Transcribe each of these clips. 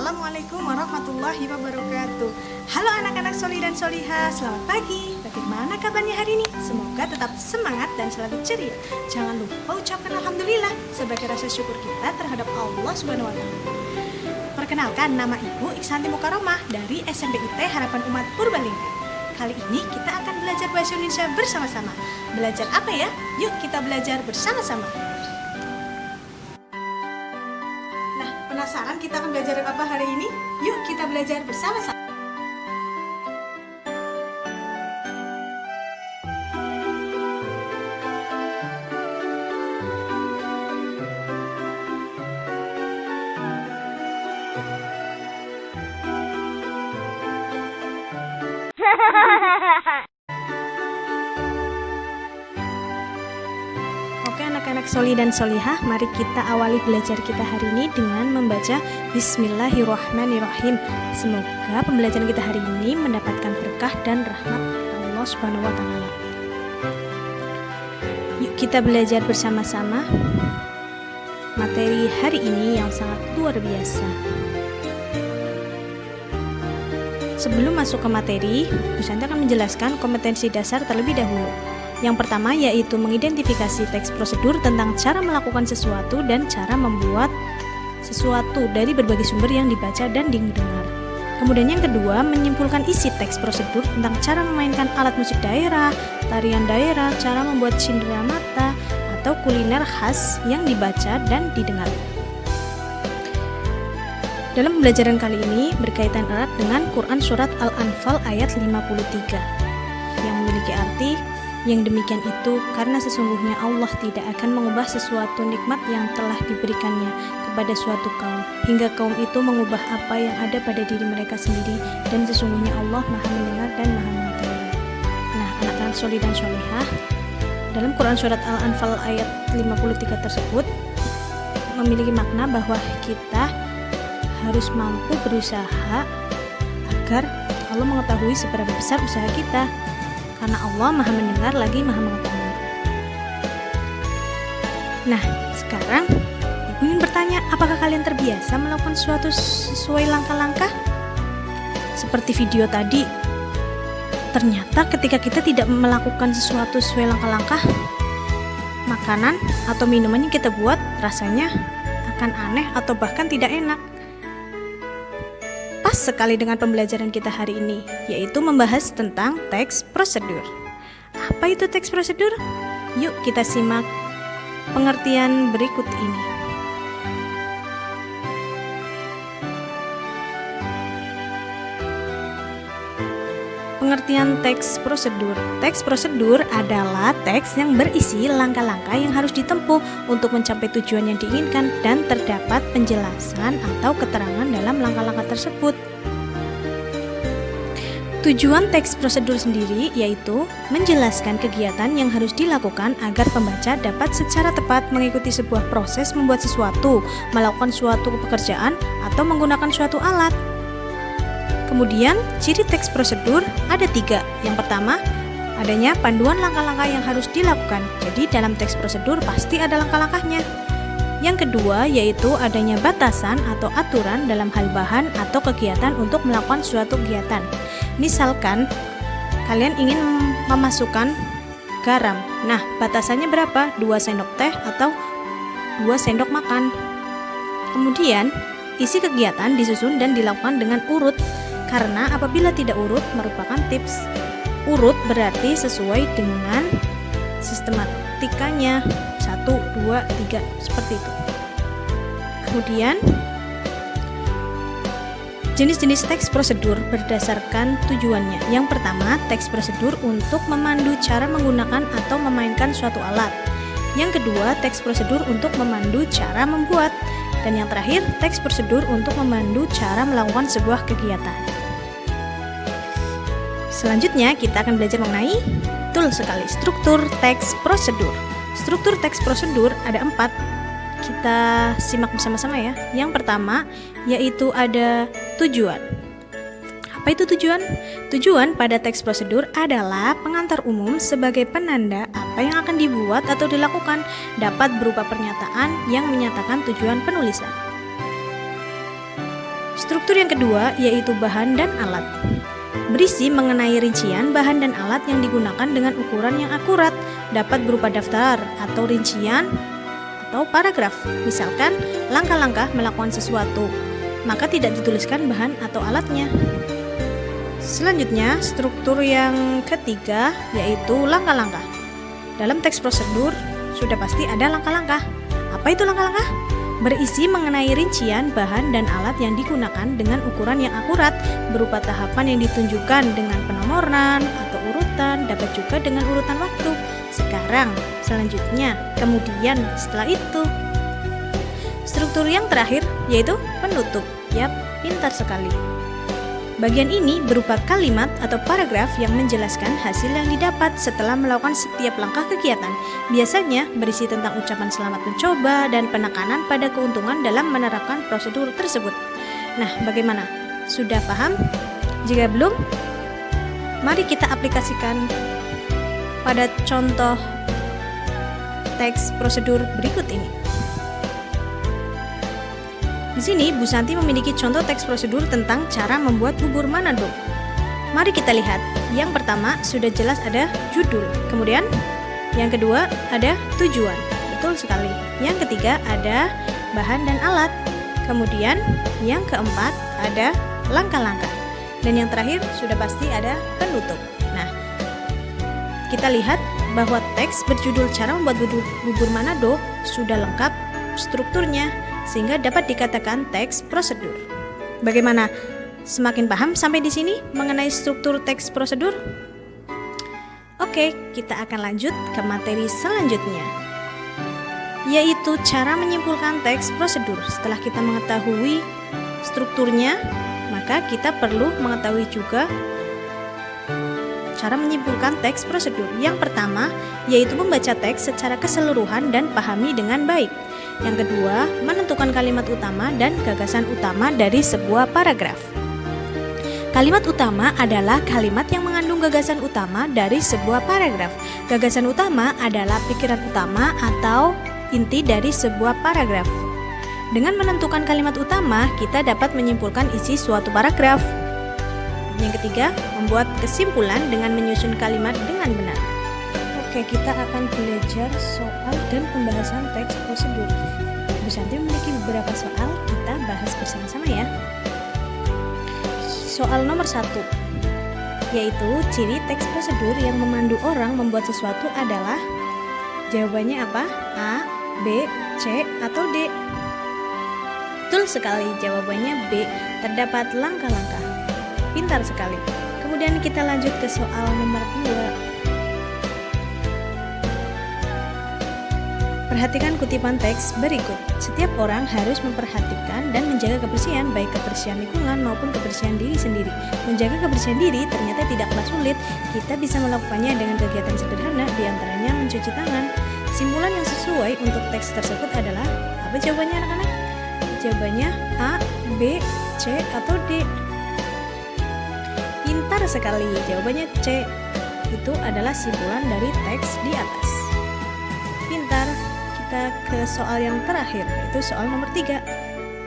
Assalamualaikum warahmatullahi wabarakatuh. Halo anak-anak soli dan soliha, selamat pagi. Bagaimana kabarnya hari ini? Semoga tetap semangat dan selalu ceria. Jangan lupa ucapkan alhamdulillah sebagai rasa syukur kita terhadap Allah Subhanahu wa taala. Perkenalkan, nama Ibu Iksanti Mukaromah dari SMP IT Harapan Umat Purbalingga. Kali ini kita akan belajar bahasa Indonesia bersama-sama. Belajar apa ya? Yuk kita belajar bersama-sama. Penasaran kita akan belajar apa hari ini? Yuk kita belajar bersama-sama. Oke anak-anak soli dan solihah, mari kita awali belajar kita hari ini dengan membaca Bismillahirrahmanirrahim. Semoga pembelajaran kita hari ini mendapatkan berkah dan rahmat Allah Subhanahu wa taala. Yuk kita belajar bersama-sama materi hari ini yang sangat luar biasa. Sebelum masuk ke materi, Bu Santi akan menjelaskan kompetensi dasar terlebih dahulu. Yang pertama yaitu mengidentifikasi teks prosedur tentang cara melakukan sesuatu dan cara membuat sesuatu dari berbagai sumber yang dibaca dan didengar. Kemudian yang kedua, menyimpulkan isi teks prosedur tentang cara memainkan alat musik daerah, tarian daerah, cara membuat cindera mata, atau kuliner khas yang dibaca dan didengar. Dalam pembelajaran kali ini berkaitan erat dengan Quran Surat Al-Anfal ayat 53 yang memiliki arti yang demikian itu karena sesungguhnya Allah tidak akan mengubah sesuatu nikmat yang telah diberikannya kepada suatu kaum hingga kaum itu mengubah apa yang ada pada diri mereka sendiri, dan sesungguhnya Allah Maha mendengar dan Maha mengetahui. Nah, anak-anak soli dan solihah, dalam Quran Surat Al-Anfal ayat 53 tersebut memiliki makna bahwa kita harus mampu berusaha agar Allah mengetahui seberapa besar usaha kita, karena Allah Maha mendengar lagi Maha mengetahui. Nah, sekarang Ibu ingin bertanya, apakah kalian terbiasa melakukan sesuatu sesuai langkah-langkah? Seperti video tadi, ternyata ketika kita tidak melakukan sesuatu sesuai langkah-langkah, makanan atau minuman yang kita buat rasanya akan aneh atau bahkan tidak enak. Pas sekali dengan pembelajaran kita hari ini, yaitu membahas tentang teks prosedur. Apa itu teks prosedur? Yuk kita simak pengertian berikut ini. Pengertian teks prosedur. Teks prosedur adalah teks yang berisi langkah-langkah yang harus ditempuh untuk mencapai tujuan yang diinginkan dan terdapat penjelasan atau keterangan dalam langkah-langkah tersebut. Tujuan teks prosedur sendiri yaitu menjelaskan kegiatan yang harus dilakukan agar pembaca dapat secara tepat mengikuti sebuah proses membuat sesuatu, melakukan suatu pekerjaan, atau menggunakan suatu alat. Kemudian, ciri teks prosedur ada 3. Yang pertama, adanya panduan langkah-langkah yang harus dilakukan. Jadi, dalam teks prosedur pasti ada langkah-langkahnya. Yang kedua, yaitu adanya batasan atau aturan dalam hal bahan atau kegiatan untuk melakukan suatu kegiatan. Misalkan, kalian ingin memasukkan garam. Nah, batasannya berapa? 2 sendok teh atau 2 sendok makan. Kemudian, isi kegiatan disusun dan dilakukan dengan urut. Karena apabila tidak urut merupakan tips. Urut berarti sesuai dengan sistematikanya 1, 2, 3 seperti itu. Kemudian jenis-jenis teks prosedur berdasarkan tujuannya. Yang pertama, teks prosedur untuk memandu cara menggunakan atau memainkan suatu alat. Yang kedua, teks prosedur untuk memandu cara membuat. Dan yang terakhir, teks prosedur untuk memandu cara melakukan sebuah kegiatan. Selanjutnya kita akan belajar mengenai struktur teks prosedur. Struktur teks prosedur ada 4. Kita simak bersama-sama ya. Yang pertama yaitu ada tujuan. Apa itu tujuan? Tujuan pada teks prosedur adalah pengantar umum sebagai penanda apa yang akan dibuat atau dilakukan, dapat berupa pernyataan yang menyatakan tujuan penulisan. Struktur yang kedua yaitu bahan dan alat. Berisi mengenai rincian bahan dan alat yang digunakan dengan ukuran yang akurat, dapat berupa daftar atau rincian atau paragraf. Misalkan langkah-langkah melakukan sesuatu, maka tidak dituliskan bahan atau alatnya. Selanjutnya, struktur yang ketiga yaitu langkah-langkah. Dalam teks prosedur sudah pasti ada langkah-langkah. Apa itu langkah-langkah? Berisi mengenai rincian bahan dan alat yang digunakan dengan ukuran yang akurat, berupa tahapan yang ditunjukkan dengan penomoran atau urutan, dapat juga dengan urutan waktu. Sekarang, selanjutnya, kemudian, setelah itu. Struktur yang terakhir yaitu penutup. Yap, pintar sekali. Bagian ini berupa kalimat atau paragraf yang menjelaskan hasil yang didapat setelah melakukan setiap langkah kegiatan. Biasanya berisi tentang ucapan selamat mencoba dan penekanan pada keuntungan dalam menerapkan prosedur tersebut. Nah, bagaimana? Sudah paham? Jika belum, mari kita aplikasikan pada contoh teks prosedur berikut ini. Di sini, Bu Santi memiliki contoh teks prosedur tentang cara membuat bubur Manado. Mari kita lihat. Yang pertama, sudah jelas ada judul. Kemudian, yang kedua ada tujuan. Betul sekali. Yang ketiga ada bahan dan alat. Kemudian, yang keempat ada langkah-langkah. Dan yang terakhir sudah pasti ada penutup. Nah, kita lihat bahwa teks berjudul cara membuat bubur Manado sudah lengkap strukturnya, sehingga dapat dikatakan teks prosedur. Bagaimana? Semakin paham sampai di sini mengenai struktur teks prosedur? Oke, kita akan lanjut ke materi selanjutnya, yaitu cara menyimpulkan teks prosedur. Setelah kita mengetahui strukturnya, maka kita perlu mengetahui juga cara menyimpulkan teks prosedur. Yang pertama, yaitu membaca teks secara keseluruhan dan pahami dengan baik. Yang kedua, menentukan kalimat utama dan gagasan utama dari sebuah paragraf. Kalimat utama adalah kalimat yang mengandung gagasan utama dari sebuah paragraf. Gagasan utama adalah pikiran utama atau inti dari sebuah paragraf. Dengan menentukan kalimat utama, kita dapat menyimpulkan isi suatu paragraf. Yang ketiga, membuat kesimpulan dengan menyusun kalimat dengan benar. Oke, kita akan belajar soal dan pembahasan teks prosedur. Bu Santi memiliki beberapa soal, kita bahas bersama-sama ya. Soal nomor 1, yaitu ciri teks prosedur yang memandu orang membuat sesuatu adalah. Jawabannya apa? A, B, C, atau D? Betul sekali, jawabannya B. Terdapat langkah-langkah. Pintar sekali. Kemudian kita lanjut ke soal nomor 2. Perhatikan kutipan teks berikut. Setiap orang harus memperhatikan dan menjaga kebersihan, baik kebersihan lingkungan maupun kebersihan diri sendiri. Menjaga kebersihan diri ternyata tidaklah sulit. Kita bisa melakukannya dengan kegiatan sederhana, diantaranya mencuci tangan. Simpulan yang sesuai untuk teks tersebut adalah, apa jawabannya anak-anak? Jawabannya A, B, C, atau D? Pintar sekali, jawabannya C. Itu adalah simpulan dari teks di atas. Pintar. Kita ke soal yang terakhir, yaitu soal nomor 3.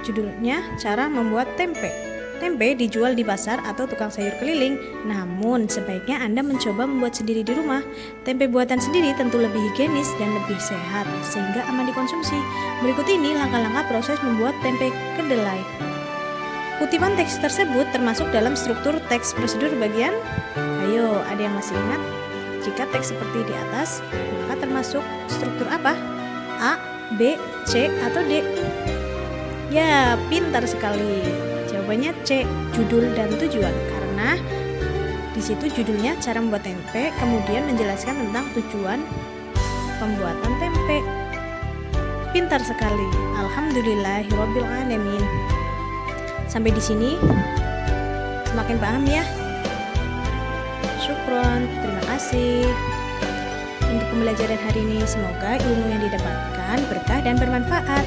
Judulnya cara membuat tempe. Tempe dijual di pasar atau tukang sayur keliling, namun sebaiknya Anda mencoba membuat sendiri di rumah. Tempe buatan sendiri tentu lebih higienis dan lebih sehat, sehingga aman dikonsumsi. Berikut ini langkah-langkah proses membuat tempe kedelai. Kutipan teks tersebut termasuk dalam struktur teks prosedur bagian. Ayo, ada yang masih ingat? Jika teks seperti di atas, maka termasuk struktur apa? A, B, C, atau D? Ya, pintar sekali. Jawabannya C, judul dan tujuan. Karena di situ judulnya cara membuat tempe, kemudian menjelaskan tentang tujuan pembuatan tempe. Pintar sekali. Alhamdulillahirabbil alamin. Sampai di sini semakin paham ya? Syukron, terima kasih. Untuk pembelajaran hari ini, semoga ilmu yang didapatkan berkah dan bermanfaat.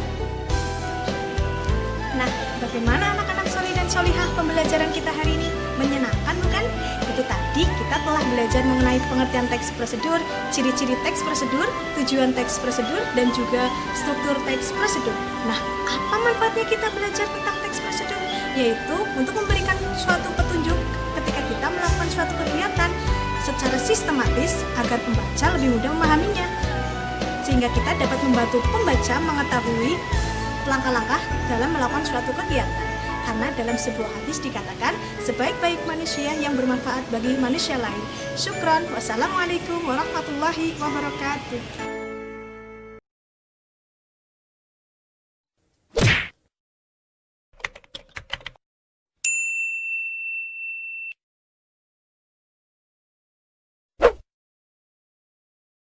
Nah, bagaimana anak-anak solih dan solihah pembelajaran kita hari ini? Menyenangkan bukan? Itu tadi kita telah belajar mengenai pengertian teks prosedur, ciri-ciri teks prosedur, tujuan teks prosedur, dan juga struktur teks prosedur. Nah, apa manfaatnya kita belajar tentang teks prosedur? yaitu untuk memberikan suatu petunjuk ketika kita melakukan suatu kegiatan secara sistematis agar pembaca lebih mudah memahaminya, sehingga kita dapat membantu pembaca mengetahui langkah-langkah dalam melakukan suatu kegiatan. Karena dalam sebuah hadis dikatakan, sebaik-baik manusia yang bermanfaat bagi manusia lain. Syukran. Wassalamualaikum warahmatullahi wabarakatuh.